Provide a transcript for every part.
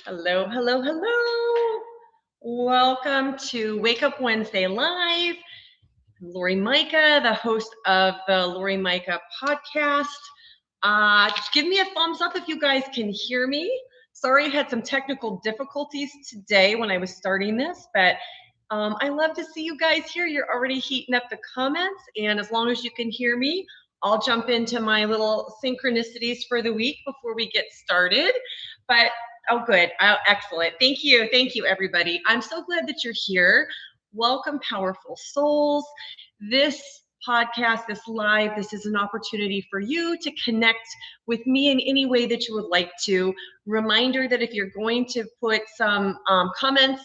Hello, hello, hello. Welcome to Wake Up Wednesday Live. I'm Laurie Majka, the host of the Laurie Majka podcast. Just give me a thumbs up if you guys can hear me. Sorry, I had some technical difficulties today when I was starting this, but I love to see you guys here. You're already heating up the comments, and as long as you can hear me, I'll jump into my little synchronicities for the week before we get started. But oh, good. Oh, excellent. Thank you. Thank you, everybody. I'm so glad that you're here. Welcome, powerful souls. This podcast, this live, this is an opportunity for you to connect with me in any way that you would like to. Reminder that if you're going to put some comments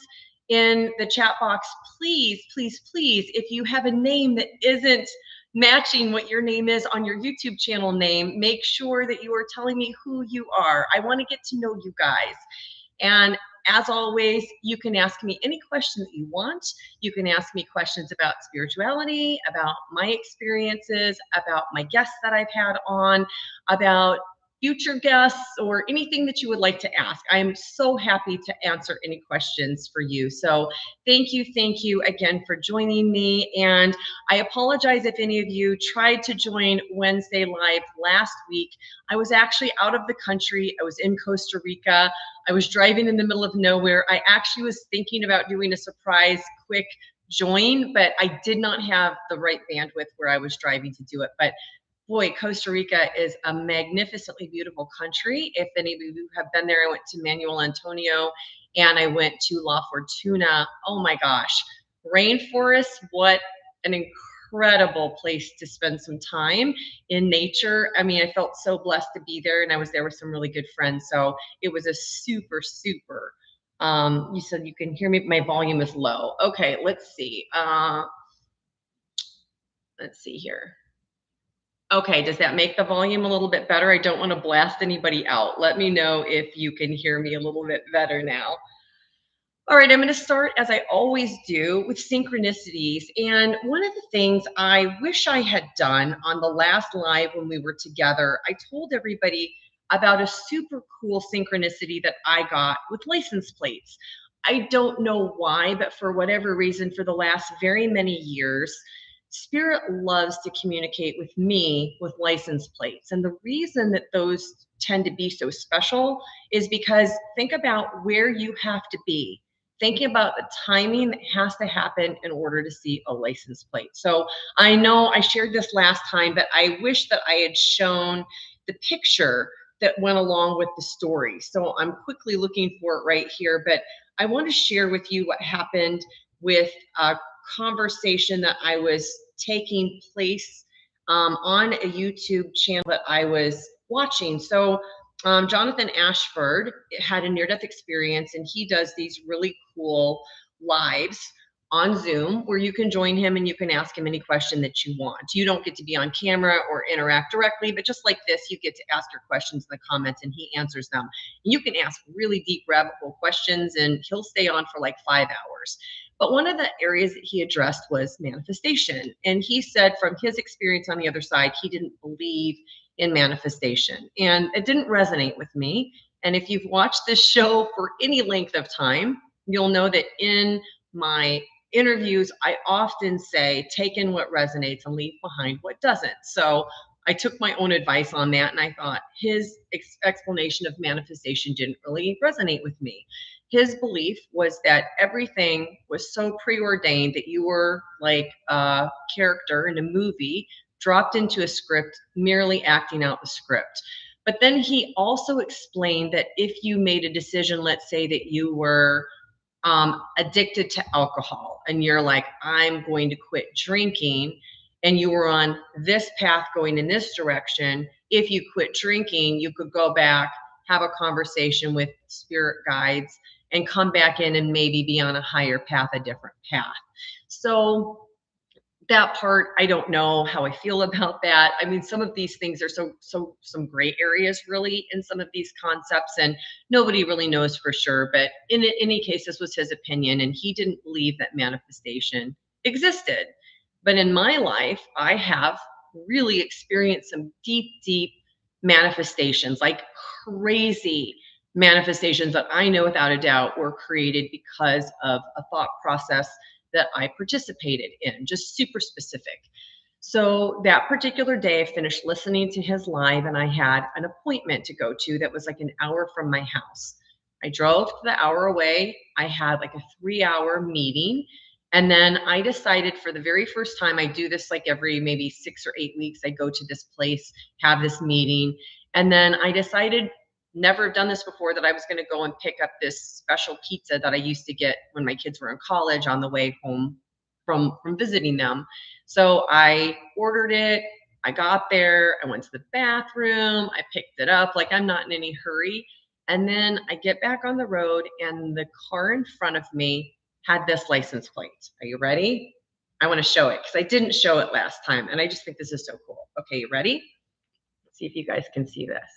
in the chat box, please, please, please, if you have a name that isn't matching what your name is on your YouTube channel name, make sure that you are telling me who you are. I want to get to know you guys. And as always, you can ask me any question that you want. You can ask me questions about spirituality, about my experiences, about my guests that I've had on, about future guests, or anything that you would like to ask. I am so happy to answer any questions for you. So thank you again for joining me. And I apologize if any of you tried to join Wednesday Live last week. I was actually out of the country. I was in Costa Rica. I was driving in the middle of nowhere. I actually was thinking about doing a surprise quick join, but I did not have the right bandwidth where I was driving to do it. But boy, Costa Rica is a magnificently beautiful country. If any of you have been there, I went to Manuel Antonio and I went to La Fortuna. Oh my gosh, rainforest, what an incredible place to spend some time in nature. I mean, I felt so blessed to be there, and I was there with some really good friends. So it was a super, super. You said you can hear me. My volume is low. Okay, let's see. Let's see here. Okay, does that make the volume a little bit better? I don't want to blast anybody out. Let me know if you can hear me a little bit better now. All right, I'm going to start as I always do with synchronicities. And one of the things I wish I had done on the last live when we were together, I told everybody about a super cool synchronicity that I got with license plates. I don't know why, but for whatever reason, for the last very many years, Spirit loves to communicate with me with license plates. And the reason that those tend to be so special is because think about where you have to be, thinking about the timing that has to happen in order to see a license plate. So I know I shared this last time, but I wish that I had shown the picture that went along with the story. So I'm quickly looking for it right here, but I want to share with you what happened with a conversation that I was taking place on a YouTube channel that I was watching. So Jonathan Ashford had a near-death experience, and he does these really cool lives on Zoom where you can join him and you can ask him any question that you want. You don't get to be on camera or interact directly, but just like this, you get to ask your questions in the comments and he answers them. You can ask really deep rabbit hole questions and he'll stay on for like 5 hours. But one of the areas that he addressed was manifestation. And he said from his experience on the other side, he didn't believe in manifestation. And it didn't resonate with me. And if you've watched this show for any length of time, you'll know that in my interviews, I often say, take in what resonates and leave behind what doesn't. So I took my own advice on that, and I thought his explanation of manifestation didn't really resonate with me. His belief was that everything was so preordained that you were like a character in a movie dropped into a script, merely acting out the script. But then he also explained that if you made a decision, let's say that you were addicted to alcohol and you're like, I'm going to quit drinking, and you were on this path going in this direction, if you quit drinking, you could go back, have a conversation with spirit guides, and come back in and maybe be on a higher path, a different path. So that part, I don't know how I feel about that. I mean, some of these things are some gray areas really in some of these concepts, and nobody really knows for sure. But in any case, this was his opinion, and he didn't believe that manifestation existed. But in my life, I have really experienced some deep, deep manifestations, like crazy manifestations that I know without a doubt were created because of a thought process that I participated in, just super specific. So that particular day, I finished listening to his live and I had an appointment to go to that was like an hour from my house. I drove the hour away. I had like a 3 hour meeting. And then I decided for the very first time, I do this like every maybe 6 or 8 weeks. I go to this place, have this meeting. And then I decided, never have done this before, that I was going to go and pick up this special pizza that I used to get when my kids were in college on the way home from visiting them. So I ordered it. I got there. I went to the bathroom. I picked it up. Like I'm not in any hurry. And then I get back on the road, and the car in front of me had this license plate. Are you ready? I want to show it because I didn't show it last time. And I just think this is so cool. Okay, you ready? Let's see if you guys can see this.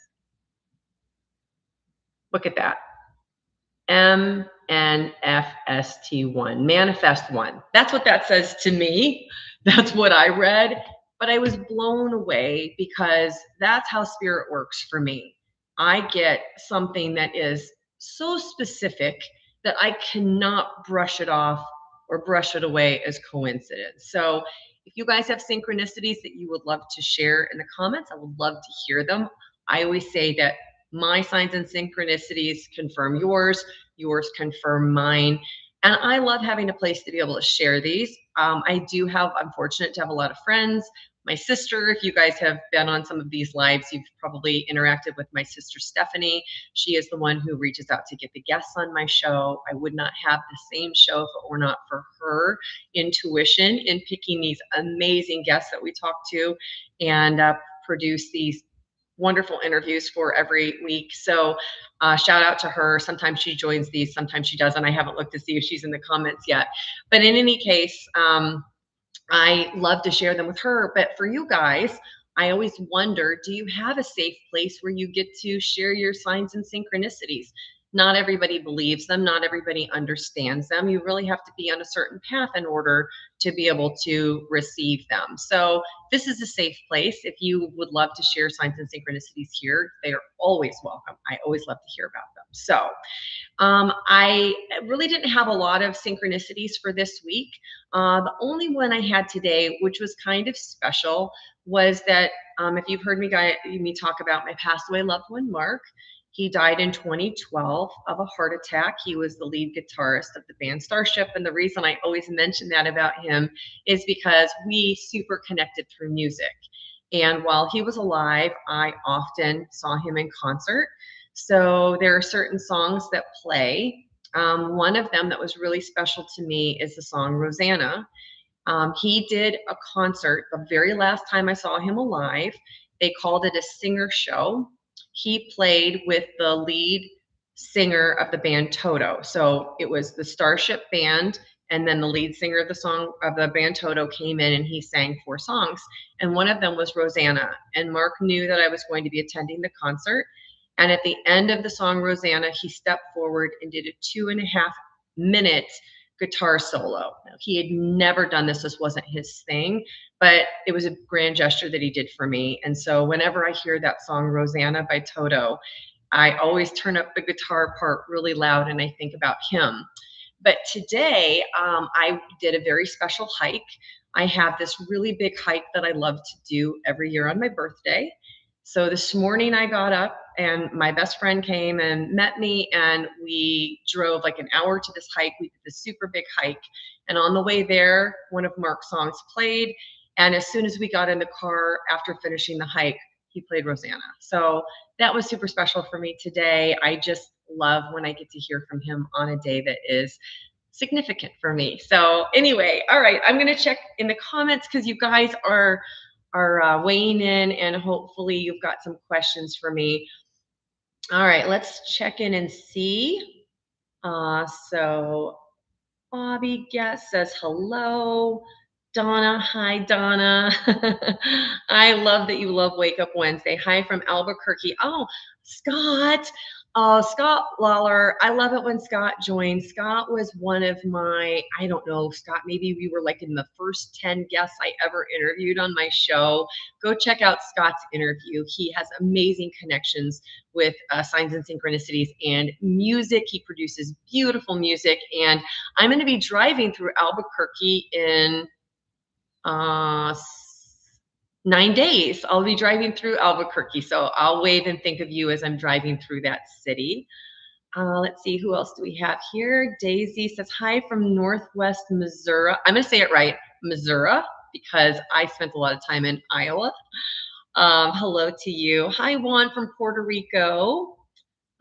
Look at that. MNFST1, manifest one. That's what that says to me. That's what I read. But I was blown away because that's how spirit works for me. I get something that is so specific that I cannot brush it off or brush it away as coincidence. So if you guys have synchronicities that you would love to share in the comments, I would love to hear them. I always say that my signs and synchronicities confirm yours confirm mine. And I love having a place to be able to share these. I'm fortunate to have a lot of friends. My sister, if you guys have been on some of these lives, you've probably interacted with my sister, Stephanie. She is the one who reaches out to get the guests on my show. I would not have the same show if it were not for her intuition in picking these amazing guests that we talk to and produce these wonderful interviews for every week. So shout out to her. Sometimes she joins these, sometimes she doesn't. I haven't looked to see if she's in the comments yet. But in any case, I love to share them with her. But for you guys, I always wonder, do you have a safe place where you get to share your signs and synchronicities? Not everybody believes them. Not everybody understands them. You really have to be on a certain path in order to be able to receive them. So this is a safe place. If you would love to share signs and synchronicities here, they are always welcome. I always love to hear about them. So I really didn't have a lot of synchronicities for this week. The only one I had today, which was kind of special, was that if you've heard me talk about my passed away loved one, Mark, he died in 2012 of a heart attack. He was the lead guitarist of the band Starship. And the reason I always mention that about him is because we super connected through music. And while he was alive, I often saw him in concert. So there are certain songs that play. One of them that was really special to me is the song Rosanna. He did a concert the very last time I saw him alive. They called it a singer show. He played with the lead singer of the band Toto. So it was the Starship Band, and then the lead singer of the band Toto came in and he sang 4 songs. And one of them was Rosanna. And Mark knew that I was going to be attending the concert. And at the end of the song Rosanna, he stepped forward and did a 2.5 minute guitar solo. Now, he had never done this. This wasn't his thing, but it was a grand gesture that he did for me. And so whenever I hear that song Rosanna by Toto, I always turn up the guitar part really loud and I think about him. But today, I did a very special hike. I have this really big hike that I love to do every year on my birthday. So this morning I got up and my best friend came and met me, and we drove like an hour to this hike. We did this super big hike. And on the way there, one of Mark's songs played. And as soon as we got in the car after finishing the hike, he played Rosanna. So that was super special for me today. I just love when I get to hear from him on a day that is significant for me. So anyway, all right, I'm going to check in the comments because you guys are weighing in, and hopefully you've got some questions for me. All right, let's check in and see. So Bobby Guest says hello. Donna, hi Donna. I love that you love Wake Up Wednesday. Hi from Albuquerque. Oh, Scott, Oh, Scott Lawler. I love it when Scott joined. Scott was one of my, I don't know, Scott, maybe we were like in the first 10 guests I ever interviewed on my show. Go check out Scott's interview. He has amazing connections with Signs and Synchronicities and music. He produces beautiful music. And I'm going to be driving through Albuquerque in uh, 9 days. I'll be driving through Albuquerque. So I'll wave and think of you as I'm driving through that city. Let's see, who else do we have here? Daisy says, hi from Northwest Missouri. I'm going to say it right, Missouri, because I spent a lot of time in Iowa. Hello to you. Hi, Juan from Puerto Rico.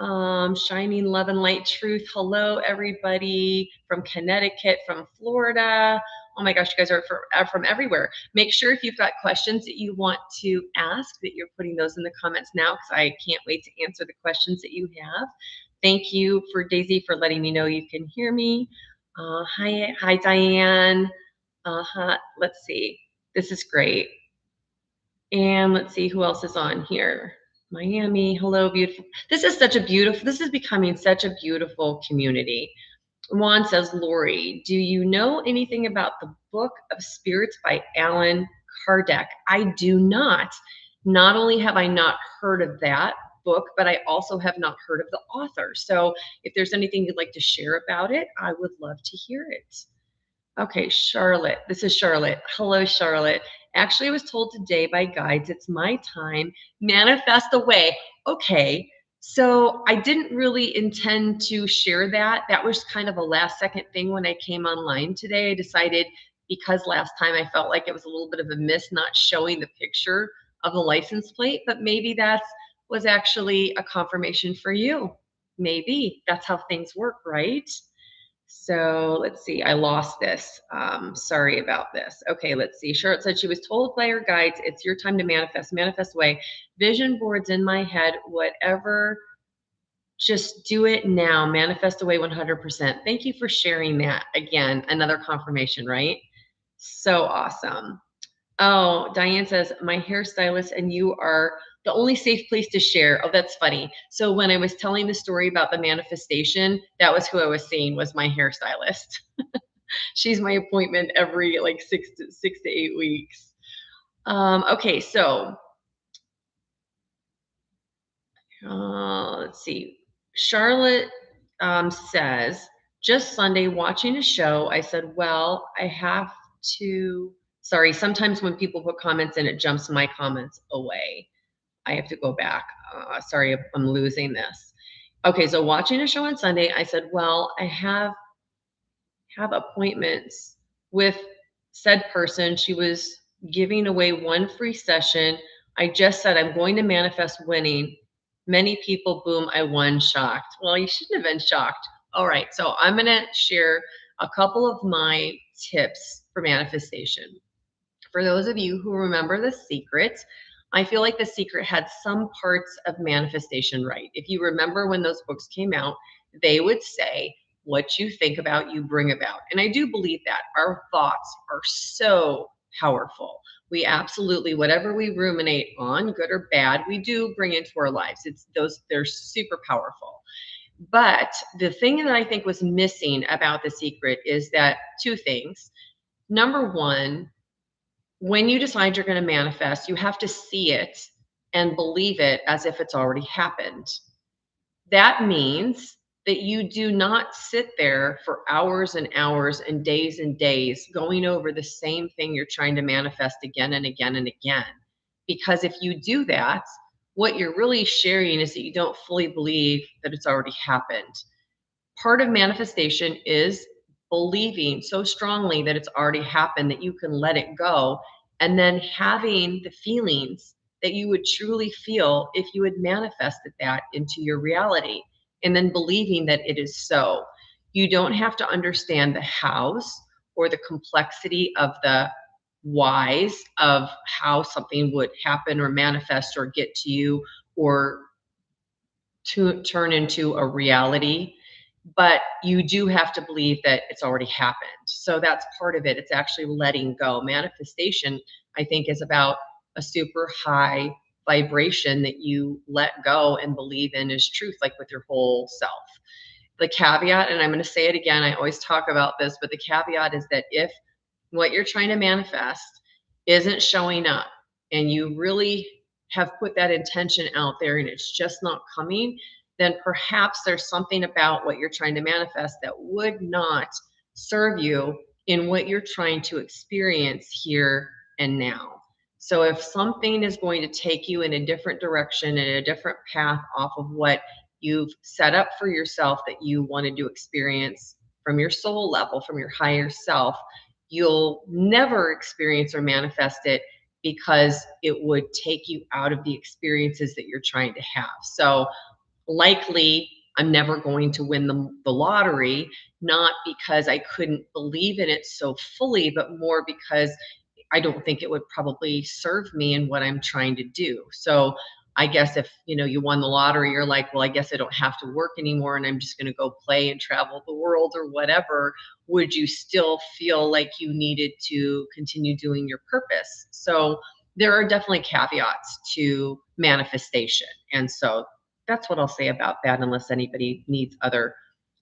Shining Love and Light Truth. Hello, everybody from Connecticut, from Florida. Oh my gosh, you guys are from everywhere. Make sure if you've got questions that you want to ask that you're putting those in the comments now, because I can't wait to answer the questions that you have. Thank you for Daisy for letting me know you can hear me. Hi, Diane. Let's see. This is great. And let's see who else is on here. Miami, hello, beautiful. This is becoming such a beautiful community. Juan says, Laurie, do you know anything about the Book of Spirits by Alan Kardec? I do not. Not only have I not heard of that book, but I also have not heard of the author. So if there's anything you'd like to share about it, I would love to hear it. Okay, Charlotte. This is Charlotte. Hello, Charlotte. Actually, I was told today by guides it's my time. Manifest away. Okay, so I didn't really intend to share that. That was kind of a last second thing when I came online today. I decided because last time I felt like it was a little bit of a miss not showing the picture of the license plate, but maybe that was actually a confirmation for you. Maybe that's how things work, right? So let's see, I lost this. Sorry about this. Okay, let's see. Charlotte said she was told by her guides, it's your time to manifest, manifest away. Vision boards in my head, whatever, just do it now. Manifest away 100%. Thank you for sharing that. Again, another confirmation, right? So awesome. Oh, Diane says, my hairstylist and you are the only safe place to share. Oh, that's funny. So when I was telling the story about the manifestation, that was who I was seeing was my hairstylist. She's my appointment every like 6 to 8 weeks. Okay, so let's see. Charlotte says, just Sunday watching a show, I said, well, I have to, sorry, sometimes when people put comments in, it jumps my comments away. I have to go back. Sorry, I'm losing this. Okay, so watching a show on Sunday, I said, well, I have appointments with said person. She was giving away one free session. I just said, I'm going to manifest winning. Many people, boom, I won, shocked. Well, you shouldn't have been shocked. All right, so I'm going to share a couple of my tips for manifestation. For those of you who remember The Secret, I feel like The Secret had some parts of manifestation right. If you remember when those books came out, they would say, what you think about, you bring about. And I do believe that our thoughts are so powerful. We absolutely, whatever we ruminate on, good or bad, we do bring into our lives. They're super powerful. But the thing that I think was missing about The Secret is that two things. Number one, when you decide you're going to manifest, you have to see it and believe it as if it's already happened. That means that you do not sit there for hours and hours and days going over the same thing you're trying to manifest again and again and again. Because if you do that, what you're really sharing is that you don't fully believe that it's already happened. Part of manifestation is believing so strongly that it's already happened that you can let it go, and then having the feelings that you would truly feel if you had manifested that into your reality, and then believing that it is so. You don't have to understand the hows or the complexity of the whys of how something would happen or manifest or get to you or to turn into a reality, but you do have to believe that it's already happened. So that's part of it. It's actually letting go. Manifestation, I think, is about a super high vibration that you let go and believe in is truth, like with your whole self. The caveat, and I'm going to say it again, I always talk about this, but the caveat is that if what you're trying to manifest isn't showing up and you really have put that intention out there and it's just not coming, then perhaps there's something about what you're trying to manifest that would not serve you in what you're trying to experience here and now. So if something is going to take you in a different direction and a different path off of what you've set up for yourself that you wanted to experience from your soul level, from your higher self, you'll never experience or manifest it because it would take you out of the experiences that you're trying to have. So likely I'm never going to win the lottery, not because I couldn't believe in it so fully, but more because I don't think it would probably serve me in what I'm trying to do. So I guess if you won the lottery, you're like, well, I guess I don't have to work anymore and I'm just going to go play and travel the world or whatever. Would you still feel like you needed to continue doing your purpose? So there are definitely caveats to manifestation. And so that's what I'll say about that, unless anybody needs other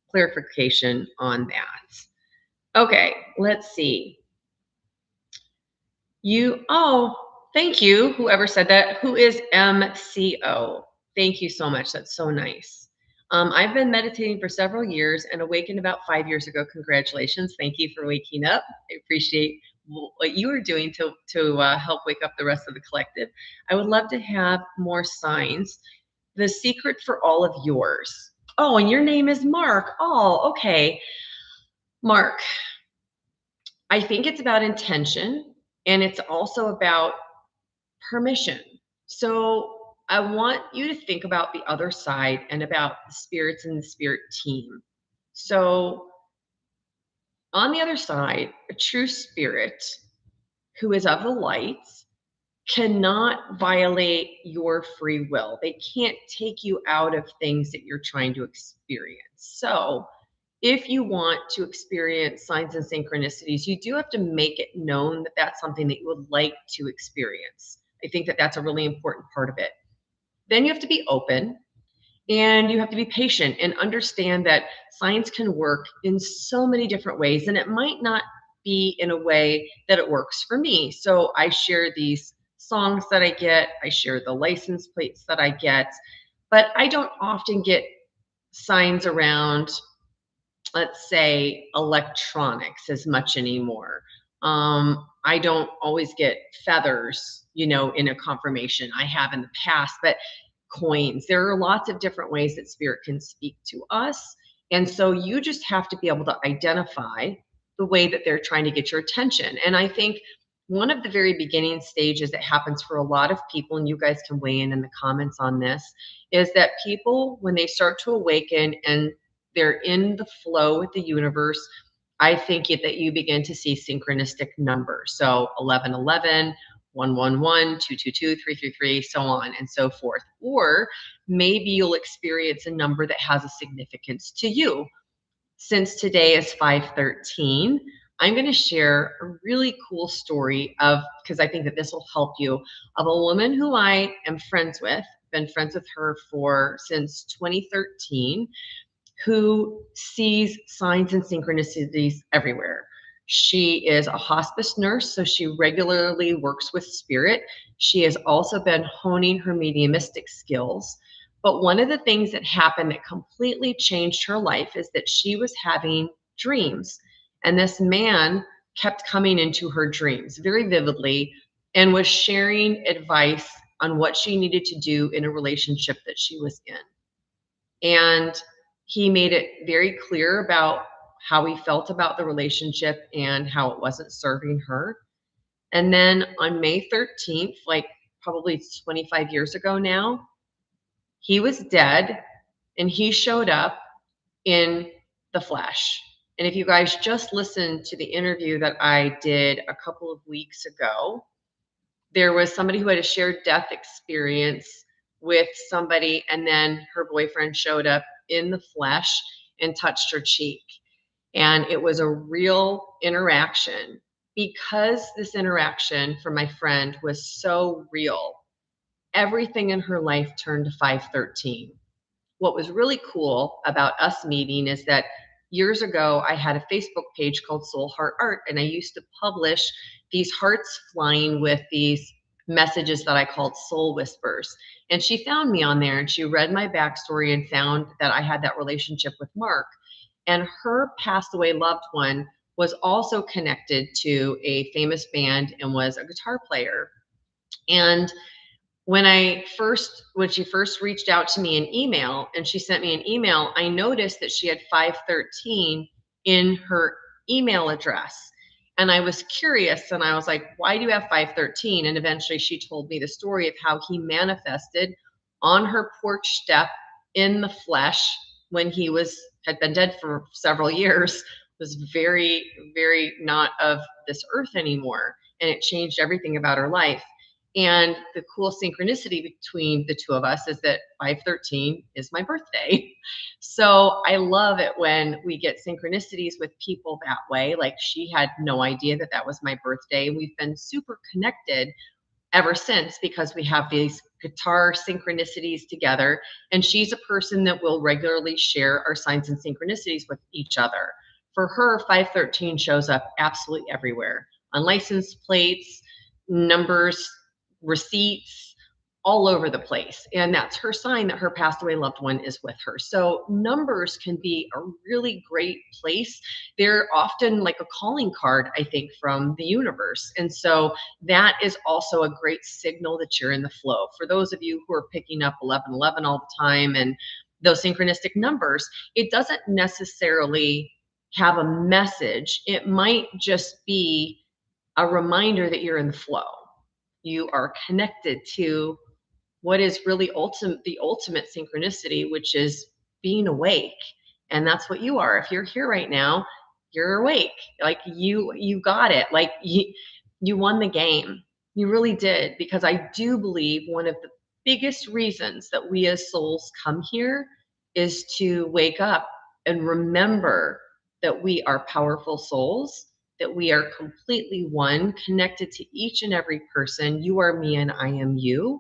clarification on that. Okay, let's see. Thank you, whoever said that. Who is MCO? Thank you so much. That's so nice. I've been meditating for several years and awakened about 5 years ago. Congratulations. Thank you for waking up. I appreciate what you are doing to help wake up the rest of the collective. I would love to have more signs. The secret for all of yours. Oh, and your name is Mark. Oh, okay. Mark, I think it's about intention and it's also about permission. So I want you to think about the other side and about the spirits and the spirit team. So on the other side, a true spirit who is of the light cannot violate your free will. They can't take you out of things that you're trying to experience. So if you want to experience signs and synchronicities, you do have to make it known that that's something that you would like to experience. I think that that's a really important part of it. Then you have to be open and you have to be patient and understand that science can work in so many different ways, and it might not be in a way that it works for me. So I share these songs that I get, I share the license plates that I get, but I don't often get signs around, let's say, electronics as much anymore. I don't always get feathers, in a confirmation. I have in the past, but coins. There are lots of different ways that spirit can speak to us. And so you just have to be able to identify the way that they're trying to get your attention. And I think one of the very beginning stages that happens for a lot of people, and you guys can weigh in the comments on this, is that people, when they start to awaken and they're in the flow with the universe, I think that you begin to see synchronistic numbers. So 1111, 111, 222, 333, so on and so forth. Or maybe you'll experience a number that has a significance to you. Since today is 513, I'm going to share a really cool story because I think that this will help you, of a woman who I am friends with, been friends with her since 2013, who sees signs and synchronicities everywhere. She is a hospice nurse, so she regularly works with spirit. She has also been honing her mediumistic skills. But one of the things that happened that completely changed her life is that she was having dreams. And this man kept coming into her dreams very vividly and was sharing advice on what she needed to do in a relationship that she was in. And he made it very clear about how he felt about the relationship and how it wasn't serving her. And then on May 13th, like probably 25 years ago now, he was dead and he showed up in the flesh. And if you guys just listened to the interview that I did a couple of weeks ago, there was somebody who had a shared death experience with somebody, and then her boyfriend showed up in the flesh and touched her cheek. And it was a real interaction. Because this interaction for my friend was so real, everything in her life turned to 513. What was really cool about us meeting is that years ago, I had a Facebook page called Soul Heart Art, and I used to publish these hearts flying with these messages that I called soul whispers. And she found me on there and she read my backstory and found that I had that relationship with Mark. And her passed away loved one was also connected to a famous band and was a guitar player. And when she first reached out to me in email and she sent me an email, I noticed that she had 513 in her email address. And I was curious and I was like, why do you have 513? And eventually she told me the story of how he manifested on her porch step in the flesh when he had been dead for several years, was very, very not of this earth anymore. And it changed everything about her life. And the cool synchronicity between the two of us is that 513 is my birthday. So I love it when we get synchronicities with people that way. Like she had no idea that that was my birthday. We've been super connected ever since because we have these guitar synchronicities together. And she's a person that will regularly share our signs and synchronicities with each other. For her, 513 shows up absolutely everywhere on license plates, numbers, receipts, all over the place. And that's her sign that her passed away loved one is with her. So numbers can be a really great place. They're often like a calling card, I think, from the universe. And so that is also a great signal that you're in the flow. For those of you who are picking up 1111 all the time and those synchronistic numbers, it doesn't necessarily have a message. It might just be a reminder that you're in the flow. You are connected to what is really the ultimate synchronicity, which is being awake. And that's what you are. If you're here right now, you're awake. Like you got it. Like you won the game. You really did. Because I do believe one of the biggest reasons that we as souls come here is to wake up and remember that we are powerful souls, that we are completely one, connected to each and every person. You are me and I am you.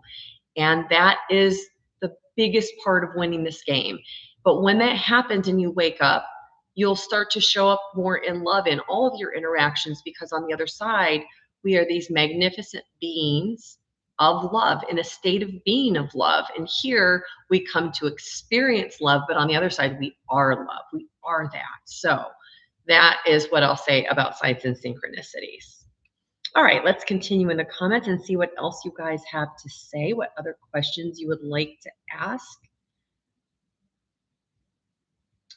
And that is the biggest part of winning this game. But when that happens and you wake up, you'll start to show up more in love in all of your interactions, because on the other side, we are these magnificent beings of love, in a state of being of love. And here we come to experience love, but on the other side, we are love. We are that. So that is what I'll say about signs and synchronicities. All right, let's continue in the comments and see what else you guys have to say, what other questions you would like to ask.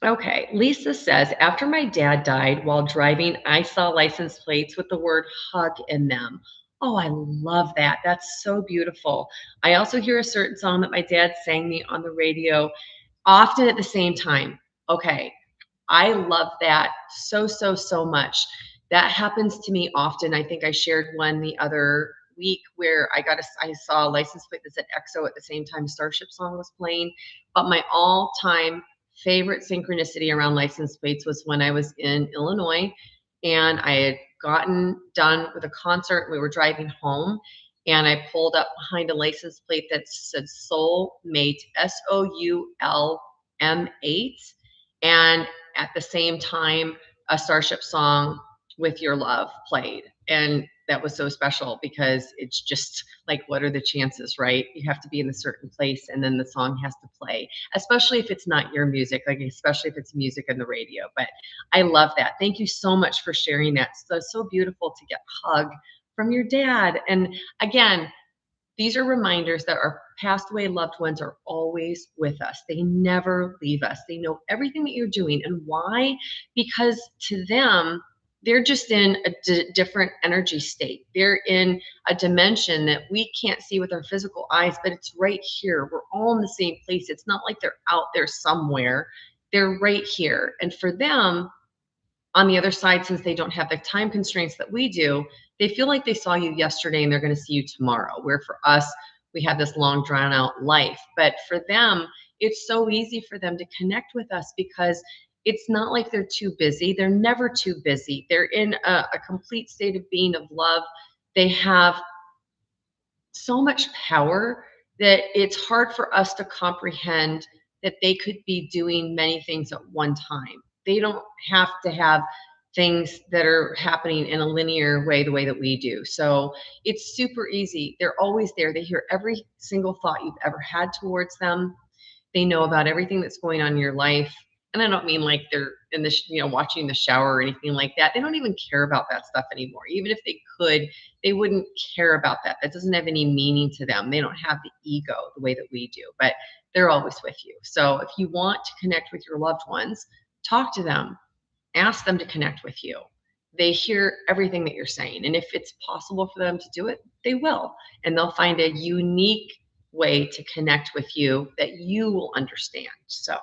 Okay, Lisa says, after my dad died while driving, I saw license plates with the word hug in them. Oh, I love that. That's so beautiful. I also hear a certain song that my dad sang me on the radio often at the same time. Okay, I love that so, so, so much. That happens to me often. I think I shared one the other week where I saw a license plate that said EXO at the same time Starship song was playing. But my all-time favorite synchronicity around license plates was when I was in Illinois and I had gotten done with a concert. We were driving home and I pulled up behind a license plate that said Soulmate, SOULM8. And at the same time, a Starship song, With Your Love, played. And that was so special because it's just like, what are the chances, right? You have to be in a certain place and then the song has to play, especially if it's not your music, like especially if it's music on the radio. But I love that. Thank you so much for sharing that. So it's so beautiful to get a hug from your dad. And again, these are reminders that our passed away loved ones are always with us. They never leave us. They know everything that you're doing. And why? Because to them, they're just in a different energy state. They're in a dimension that we can't see with our physical eyes, but it's right here. We're all in the same place. It's not like they're out there somewhere. They're right here. And for them, on the other side, since they don't have the time constraints that we do, they feel like they saw you yesterday and they're going to see you tomorrow. Where for us, we have this long drawn out life. But for them, it's so easy for them to connect with us because it's not like they're too busy. They're never too busy. They're in a complete state of being of love. They have so much power that it's hard for us to comprehend that they could be doing many things at one time. They don't have to have things that are happening in a linear way the way that we do. So it's super easy. They're always there. They hear every single thought you've ever had towards them. They know about everything that's going on in your life. And I don't mean like they're in the, watching the shower or anything like that. They don't even care about that stuff anymore. Even if they could, they wouldn't care about that. That doesn't have any meaning to them. They don't have the ego the way that we do, but they're always with you. So if you want to connect with your loved ones, talk to them, ask them to connect with you. They hear everything that you're saying. And if it's possible for them to do it, they will. And they'll find a unique way to connect with you that you will understand. So,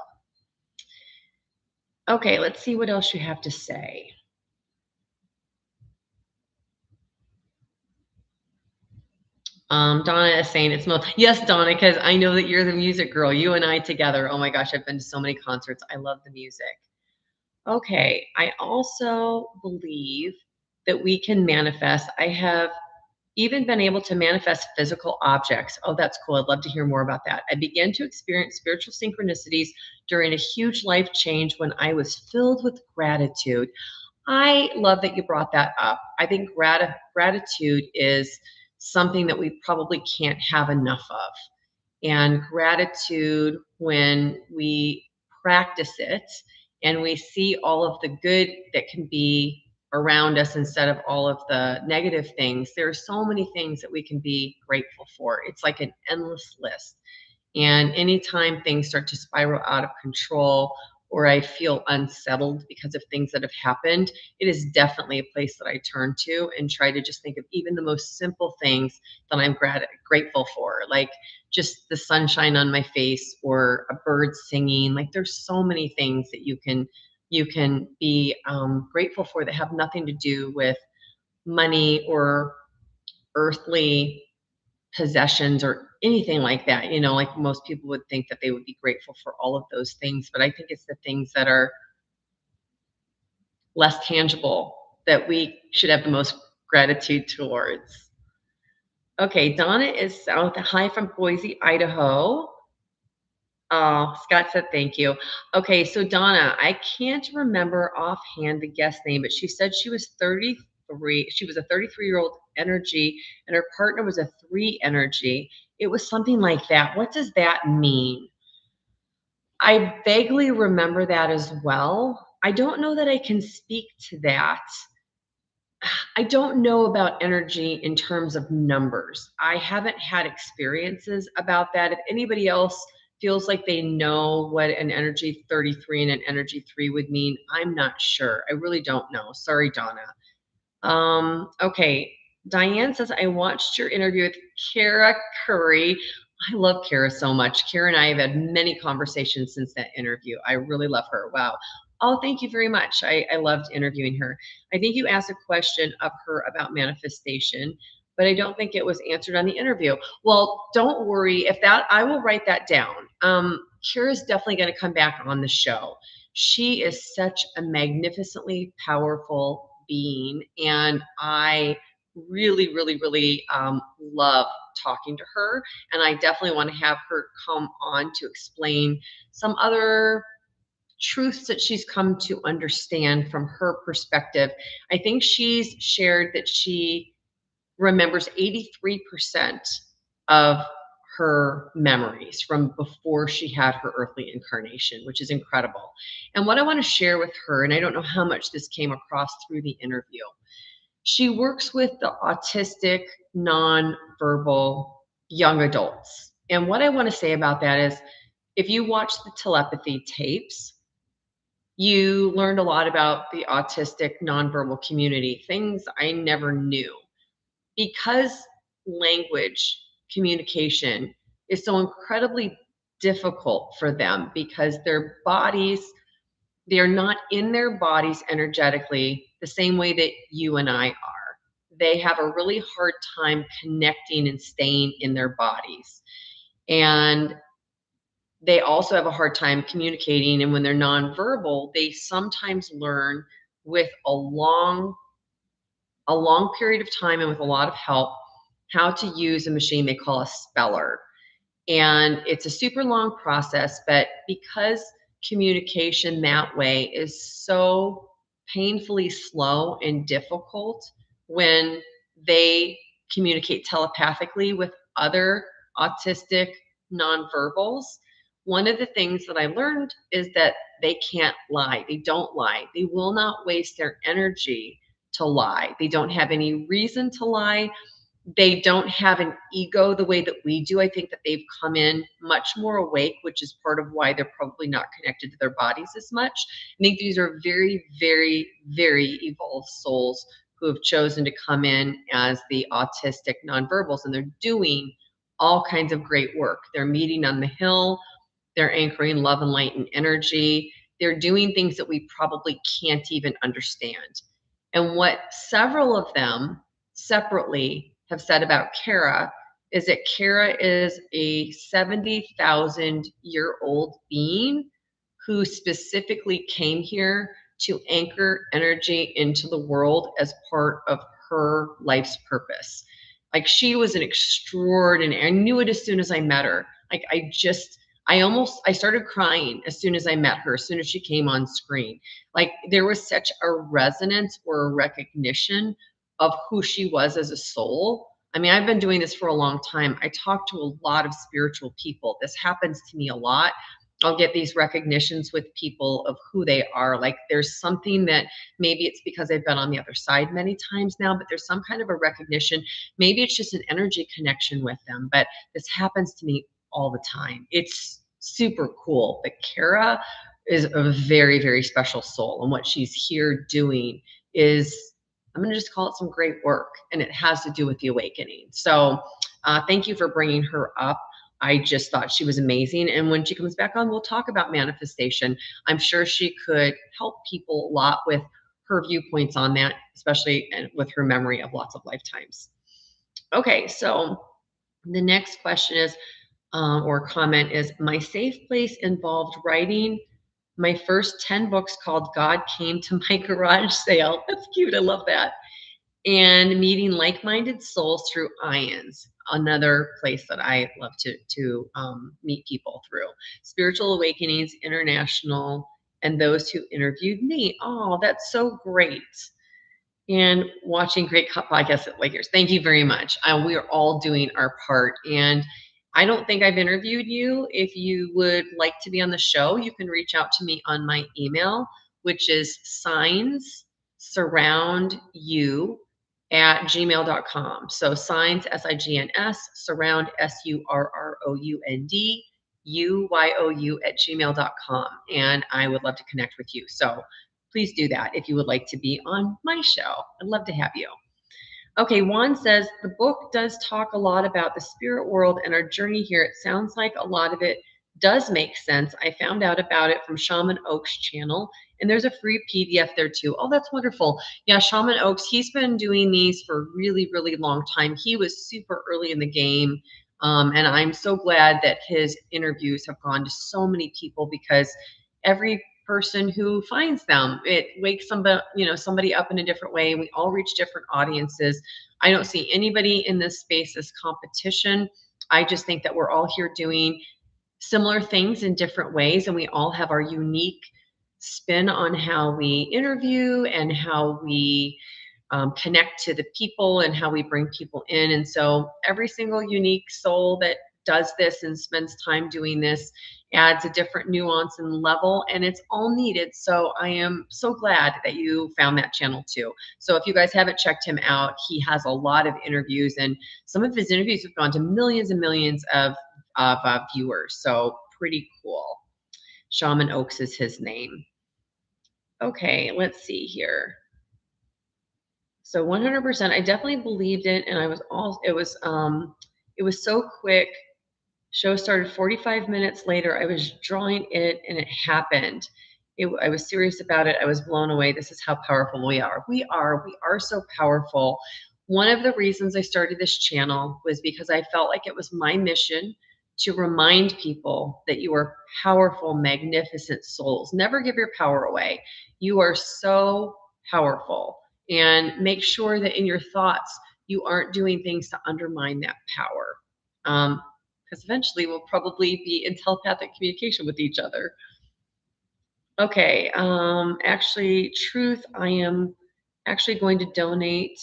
okay, let's see what else you have to say. Donna is saying it's yes, Donna, because I know that you're the music girl. You and I together. Oh my gosh, I've been to so many concerts. I love the music. Okay, I also believe that we can manifest. I have even been able to manifest physical objects. Oh, that's cool. I'd love to hear more about that. I began to experience spiritual synchronicities during a huge life change when I was filled with gratitude. I love that you brought that up. I think gratitude is something that we probably can't have enough of. And gratitude, when we practice it and we see all of the good that can be around us instead of all of the negative things, there are so many things that we can be grateful for. It's like an endless list. And anytime things start to spiral out of control or I feel unsettled because of things that have happened, it is definitely a place that I turn to and try to just think of even the most simple things that I'm grateful for, like just the sunshine on my face or a bird singing. Like there's so many things that you can be grateful for that have nothing to do with money or earthly possessions or anything like that. Like most people would think that they would be grateful for all of those things, but I think it's the things that are less tangible that we should have the most gratitude towards. Okay, Donna is south. Hi from Boise, Idaho. Oh, Scott said thank you. Okay, so Donna, I can't remember offhand the guest name, but she said she was 33. She was a 33-year-old energy, and her partner was a 3 energy. It was something like that. What does that mean? I vaguely remember that as well. I don't know that I can speak to that. I don't know about energy in terms of numbers. I haven't had experiences about that. If anybody else feels like they know what an energy 33 and an energy 3 would mean, I'm not sure. I really don't know. Sorry, Donna. Okay. Diane says, I watched your interview with Cara Curry. I love Cara so much. Cara and I have had many conversations since that interview. I really love her. Wow. Oh, thank you very much. I loved interviewing her. I think you asked a question of her about manifestation, but I don't think it was answered on the interview. Well, don't worry. If that, I will write that down. Kira's definitely going to come back on the show. She is such a magnificently powerful being, and I really, really, really love talking to her. And I definitely want to have her come on to explain some other truths that she's come to understand from her perspective. I think she's shared that she remembers 83% of her memories from before she had her earthly incarnation, which is incredible. And what I want to share with her, and I don't know how much this came across through the interview, she works with the autistic, nonverbal young adults. And what I want to say about that is if you watch the telepathy tapes, you learned a lot about the autistic nonverbal community, things I never knew. Because language communication is so incredibly difficult for them because their bodies, they're not in their bodies energetically the same way that you and I are. They have a really hard time connecting and staying in their bodies. And they also have a hard time communicating. And when they're nonverbal, they sometimes learn with a long period of time and with a lot of help how to use a machine they call a speller. And it's a super long process, but because communication that way is so painfully slow and difficult when they communicate telepathically with other autistic nonverbals, one of the things that I learned is that they can't lie. They don't lie. They will not waste their energy to lie. They don't have any reason to lie. They don't have an ego the way that we do. I think that they've come in much more awake, which is part of why they're probably not connected to their bodies as much. I think these are very, very, very evolved souls who have chosen to come in as the autistic nonverbals, and they're doing all kinds of great work. They're meeting on the hill, they're anchoring love and light and energy. They're doing things that we probably can't even understand. And what several of them separately have said about Cara is that Cara is a 70,000-year-old being who specifically came here to anchor energy into the world as part of her life's purpose. Like, she was an extraordinary, I knew it as soon as I met her. Like, I started crying as soon as I met her, as soon as she came on screen. Like, there was such a resonance or a recognition of who she was as a soul. I mean, I've been doing this for a long time. I talk to a lot of spiritual people. This happens to me a lot. I'll get these recognitions with people of who they are. Like, there's something that maybe it's because I've been on the other side many times now, but there's some kind of a recognition. Maybe it's just an energy connection with them, but this happens to me all the time. It's super cool. But Cara is a very, very special soul. And what she's here doing is, I'm going to just call it some great work. And it has to do with the awakening. So thank you for bringing her up. I just thought she was amazing. And when she comes back on, we'll talk about manifestation. I'm sure she could help people a lot with her viewpoints on that, especially with her memory of lots of lifetimes. Okay, so the next question is, or comment is, my safe place involved writing my first 10 books called God Came to My Garage Sale. That's cute. I love that. And meeting like-minded souls through IONS, another place that I love to meet people through. Spiritual Awakenings International, and those who interviewed me. Oh, that's so great. And watching great podcasts like yours. Thank you very much. We are all doing our part. And I don't think I've interviewed you. If you would like to be on the show, you can reach out to me on my email, which is signssurroundyou@gmail.com. So signs, SIGNS, surround, SURROUND, UYOU@gmail.com. And I would love to connect with you. So please do that if you would like to be on my show. I'd love to have you. Okay, Juan says, the book does talk a lot about the spirit world and our journey here. It sounds like a lot of it does make sense. I found out about it from Shaman Oak's channel, and there's a free PDF there too. Oh, that's wonderful. Yeah, Shaman Oaks, he's been doing these for a really, really long time. He was super early in the game. And I'm so glad that his interviews have gone to so many people, because every person who finds them, it wakes somebody up in a different way. We all reach different audiences. I don't see anybody in this space as competition. I just think that we're all here doing similar things in different ways, and we all have our unique spin on how we interview and how we connect to the people and how we bring people in. And so every single unique soul that does this and spends time doing this adds a different nuance and level, and it's all needed. So I am so glad that you found that channel too. So if you guys haven't checked him out, he has a lot of interviews, and some of his interviews have gone to millions and millions of viewers. So pretty cool. Shaman Oaks is his name. Okay, let's see here. So 100%, I definitely believed it, and it was so quick. Show started 45 minutes later. I was drawing it, and it happened. I was serious about it. I was blown away. This is how powerful we are. We are so powerful. One of the reasons I started this channel was because I felt like it was my mission to remind people that you are powerful, magnificent souls. Never give your power away. You are so powerful. And make sure that in your thoughts, you aren't doing things to undermine that power. because eventually we'll probably be in telepathic communication with each other. Okay, actually, truth, I am actually going to donate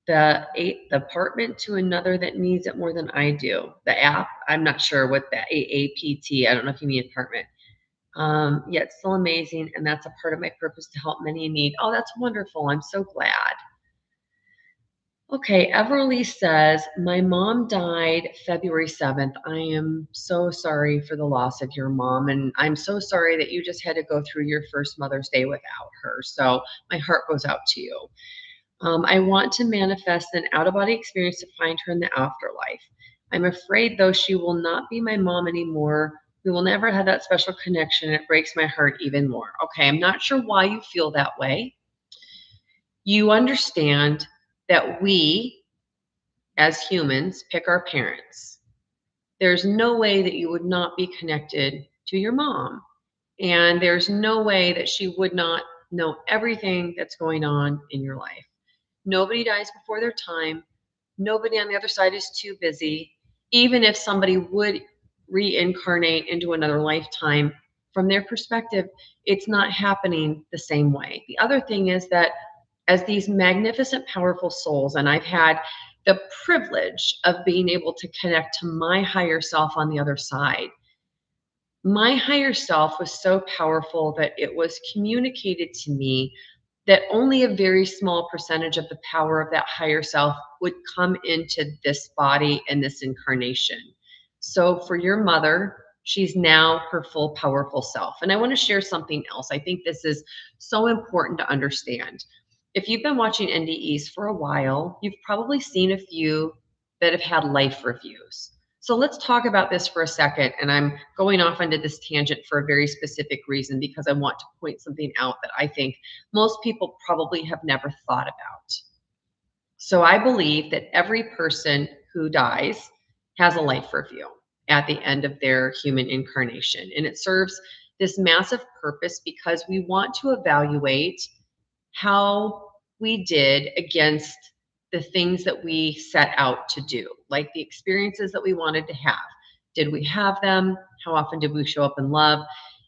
the apartment to another that needs it more than I do. The app, I'm not sure what that AAPT, I don't know if you mean apartment. Yet still amazing, and that's a part of my purpose to help many in need. Oh, that's wonderful. I'm so glad. Okay, Everly says, my mom died February 7th. I am so sorry for the loss of your mom, and I'm so sorry that you just had to go through your first Mother's Day without her. So my heart goes out to you. I want to manifest an out of body experience to find her in the afterlife. I'm afraid, though, she will not be my mom anymore. We will never have that special connection. It breaks my heart even more. Okay, I'm not sure why you feel that way. You understand that we, as humans, pick our parents. There's no way that you would not be connected to your mom. And there's no way that she would not know everything that's going on in your life. Nobody dies before their time. Nobody on the other side is too busy. Even if somebody would reincarnate into another lifetime, from their perspective, it's not happening the same way. The other thing is that as these magnificent, powerful souls, and I've had the privilege of being able to connect to my higher self on the other side. My higher self was so powerful that it was communicated to me that only a very small percentage of the power of that higher self would come into this body and this incarnation. So for your mother, she's now her full powerful self. And I want to share something else. I think this is so important to understand. If you've been watching NDEs for a while, you've probably seen a few that have had life reviews. So let's talk about this for a second. And I'm going off into this tangent for a very specific reason because I want to point something out that I think most people probably have never thought about. So I believe that every person who dies has a life review at the end of their human incarnation. And it serves this massive purpose because we want to evaluate how we did against the things that we set out to do, like the experiences that we wanted to have. Did we have them? How often did we show up in love?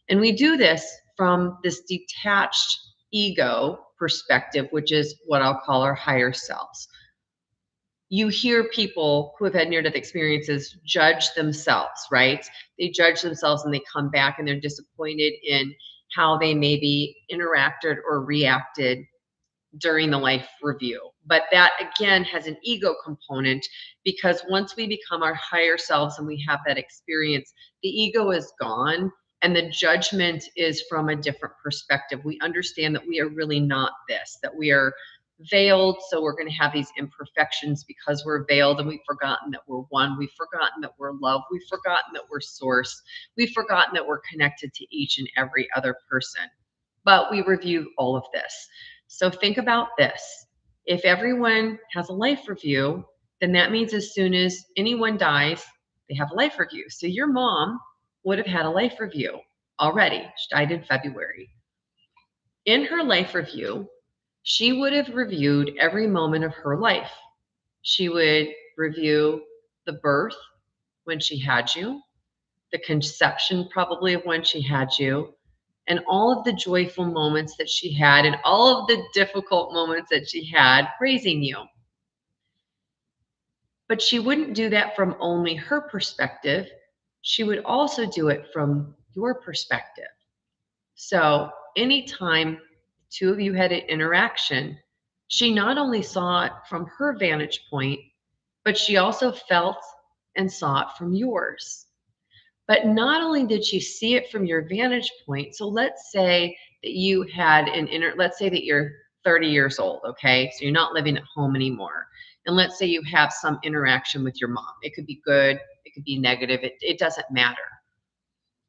And we do this from this detached ego perspective, which is what I'll call our higher selves. You hear people who have had near death experiences judge themselves, right? They judge themselves and they come back and they're disappointed in how they maybe interacted or reacted during the life review. But that again has an ego component because once we become our higher selves and we have that experience, the ego is gone and the judgment is from a different perspective. We understand that we are really not this, that we are veiled. So we're going to have these imperfections because we're veiled and we've forgotten that we're one. We've forgotten that we're love. We've forgotten that we're source. We've forgotten that we're connected to each and every other person. But we review all of this. So think about this. If everyone has a life review, then that means as soon as anyone dies, they have a life review. So your mom would have had a life review already. She died in February. In her life review, she would have reviewed every moment of her life. She would review the birth when she had you, the conception probably of when she had you, and all of the joyful moments that she had and all of the difficult moments that she had raising you. But she wouldn't do that from only her perspective. She would also do it from your perspective. So anytime the two of you had an interaction, she not only saw it from her vantage point, but she also felt and saw it from yours. But not only did she see it from your vantage point, so let's say that you had let's say that you're 30 years old, okay? So you're not living at home anymore. And let's say you have some interaction with your mom. It could be good, it could be negative, it doesn't matter.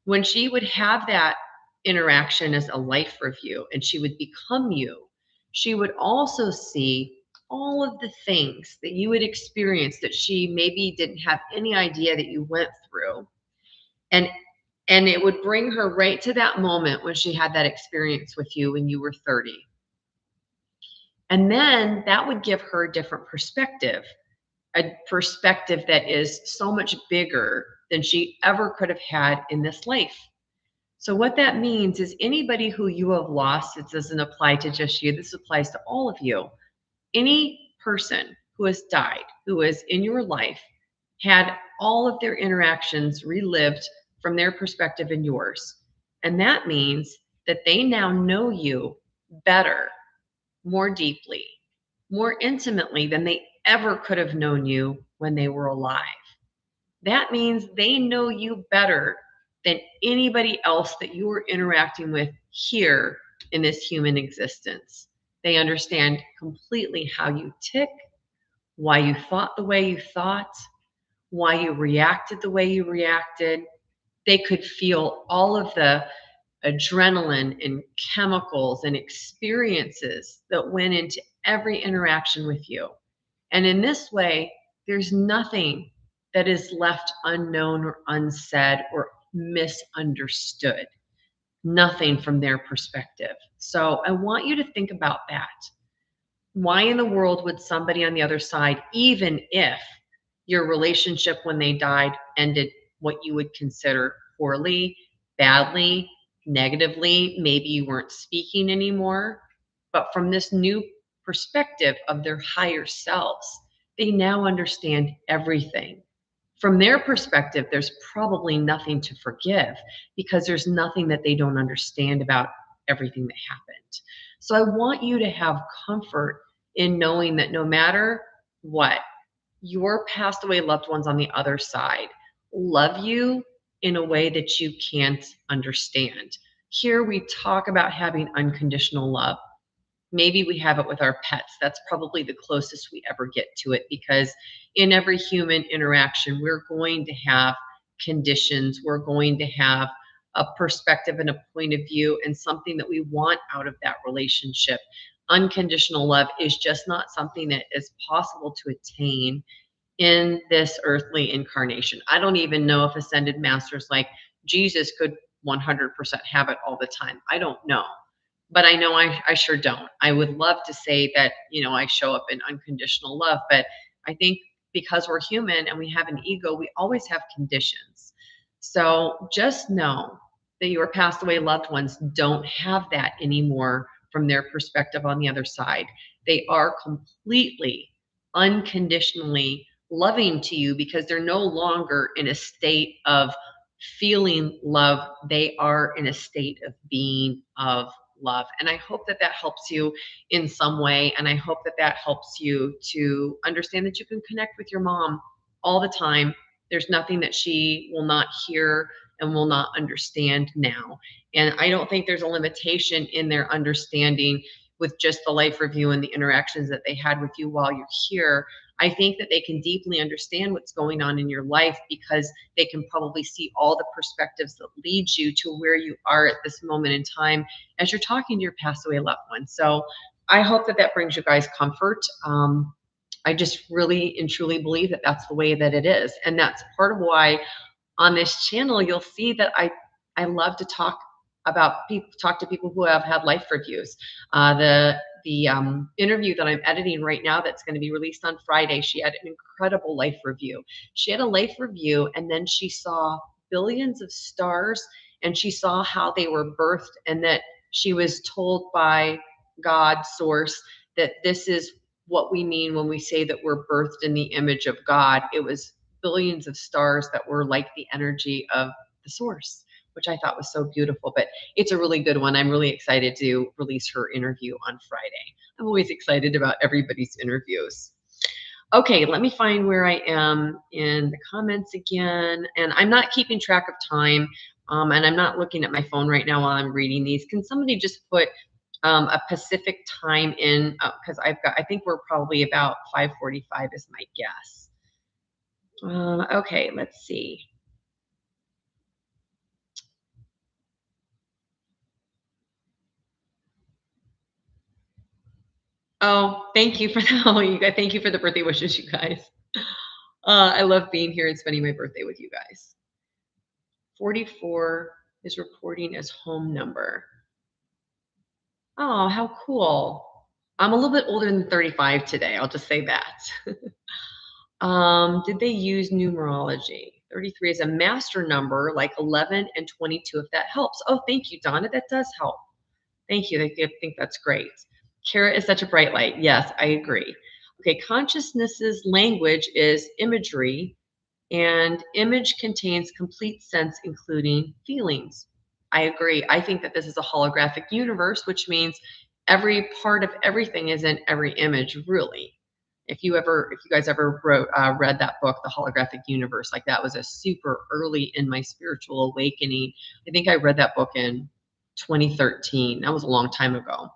When she would have that interaction as a life review and she would become you, she would also see all of the things that you had experienced that she maybe didn't have any idea that you went through. And and it would bring her right to that moment when she had that experience with you when you were 30. And then that would give her a different perspective. a perspective that is so much bigger than she ever could have had in this life. So, what that means is anybody who you have lost, it doesn't apply to just you, this applies to all of you. Any person who has died, who is in your life, had all of their interactions relived from their perspective and yours. And that means that they now know you better, more deeply, more intimately than they ever could have known you when they were alive. That means they know you better than anybody else that you are interacting with here in this human existence. They understand completely how you tick, why you thought the way you thought, why you reacted the way you reacted. They could feel all of the adrenaline and chemicals and experiences that went into every interaction with you. And in this way, there's nothing that is left unknown or unsaid or misunderstood. Nothing from their perspective. So I want you to think about that. Why in the world would somebody on the other side, even if your relationship when they died ended what you would consider poorly, badly, negatively, maybe you weren't speaking anymore, but from this new perspective of their higher selves, they now understand everything. From their perspective, there's probably nothing to forgive because there's nothing that they don't understand about everything that happened. So I want you to have comfort in knowing that no matter what, your passed away loved ones on the other side love you in a way that you can't understand. Here we talk about having unconditional love. Maybe we have it with our pets. That's probably the closest we ever get to it because in every human interaction, we're going to have conditions. We're going to have a perspective and a point of view and something that we want out of that relationship. Unconditional love is just not something that is possible to attain in this earthly incarnation. I don't even know if ascended masters like Jesus could 100% have it all the time. I don't know. But I know I sure don't. I would love to say that, I show up in unconditional love, but I think because we're human and we have an ego, we always have conditions. So just know that your passed away loved ones don't have that anymore from their perspective on the other side. They are completely unconditionally loving to you because they're no longer in a state of feeling love. They are in a state of being of love. And I hope that that helps you in some way. And I hope that that helps you to understand that you can connect with your mom all the time. There's nothing that she will not hear and will not understand now. And I don't think there's a limitation in their understanding with just the life review and the interactions that they had with you while you're here. I think that they can deeply understand what's going on in your life because they can probably see all the perspectives that lead you to where you are at this moment in time as you're talking to your passed away loved one. So I hope that that brings you guys comfort. I just really and truly believe that that's the way that it is. And that's part of why on this channel, you'll see that I love to talk to people who have had life reviews. The interview that I'm editing right now that's going to be released on Friday, she had an incredible life review. She had a life review and then she saw billions of stars and she saw how they were birthed and that she was told by God source that this is what we mean when we say that we're birthed in the image of God. It was billions of stars that were like the energy of the source, which I thought was so beautiful. But it's a really good one. I'm really excited to release her interview on Friday. I'm always excited about everybody's interviews. Okay, let me find where I am in the comments again. And I'm not keeping track of time. And I'm not looking at my phone right now while I'm reading these. Can somebody just put a Pacific time in? Because I think we're probably about 5:45 is my guess. Okay, let's see. Oh, thank you for that. Oh, you guys, thank you for the birthday wishes, you guys. I love being here and spending my birthday with you guys. 44 is reporting as home number. Oh, how cool. I'm a little bit older than 35 today. I'll just say that. Did they use numerology? 33 is a master number, like 11 and 22, if that helps. Oh, thank you, Donna. That does help. Thank you. I think that's great. Cara is such a bright light. Yes, I agree. Okay, consciousness's language is imagery, and image contains complete sense, including feelings. I agree. I think that this is a holographic universe, which means every part of everything is in every image, really. If you guys ever read that book, The Holographic Universe, like that was a super early in my spiritual awakening. I think I read that book in 2013. That was a long time ago.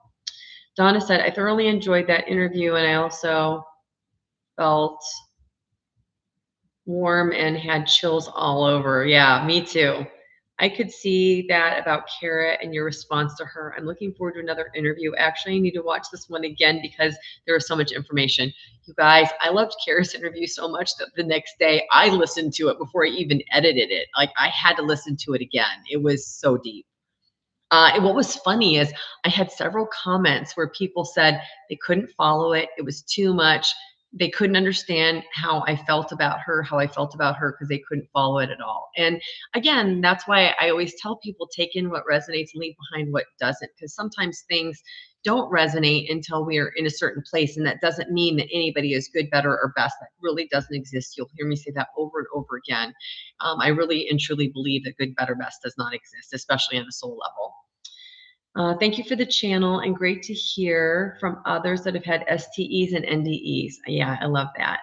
Donna said, I thoroughly enjoyed that interview, and I also felt warm and had chills all over. Yeah, me too. I could see that about Cara and your response to her. I'm looking forward to another interview. Actually, I need to watch this one again because there was so much information. You guys, I loved Cara's interview so much that the next day I listened to it before I even edited it. Like I had to listen to it again. It was so deep. And what was funny is I had several comments where people said they couldn't follow it. It was too much. They couldn't understand how I felt about her, because they couldn't follow it at all. And again, that's why I always tell people take in what resonates and leave behind what doesn't, because sometimes things don't resonate until we are in a certain place. And that doesn't mean that anybody is good, better, or best. That really doesn't exist. You'll hear me say that over and over again. I really and truly believe that good, better, best does not exist, especially on a soul level. Thank you for the channel, and great to hear from others that have had STEs and NDEs. Yeah, I love that.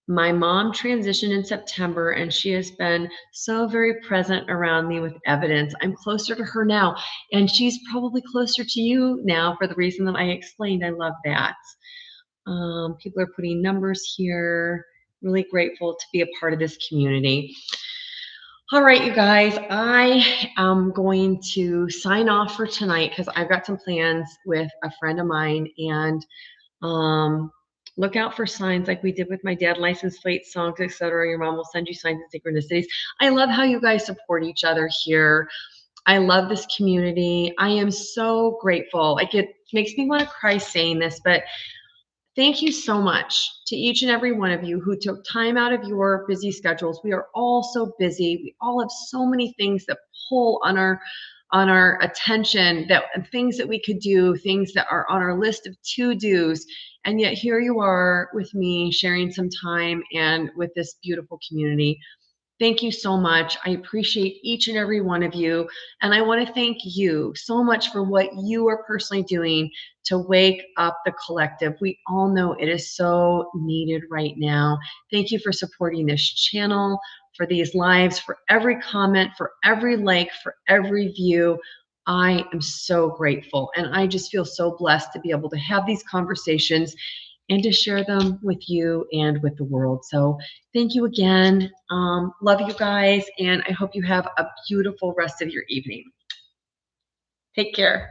My mom transitioned in September, and she has been so very present around me with evidence. I'm closer to her now, and she's probably closer to you now for the reason that I explained. I love that. People are putting numbers here. Really grateful to be a part of this community. All right, you guys, I am going to sign off for tonight because I've got some plans with a friend of mine, and look out for signs like we did with my dad, license plates, songs, etc. Your mom will send you signs and synchronicities. I love how you guys support each other here. I love this community. I am so grateful. Like it makes me want to cry saying this, but thank you so much to each and every one of you who took time out of your busy schedules. We are all so busy. We all have so many things that pull on our attention, that things that we could do, things that are on our list of to-dos. And yet here you are with me sharing some time and with this beautiful community. Thank you so much. I appreciate each and every one of you. And I want to thank you so much for what you are personally doing to wake up the collective. We all know it is so needed right now. Thank you for supporting this channel, for these lives, for every comment, for every like, for every view. I am so grateful. And I just feel so blessed to be able to have these conversations and to share them with you and with the world. So thank you again. Love you guys, and I hope you have a beautiful rest of your evening. Take care.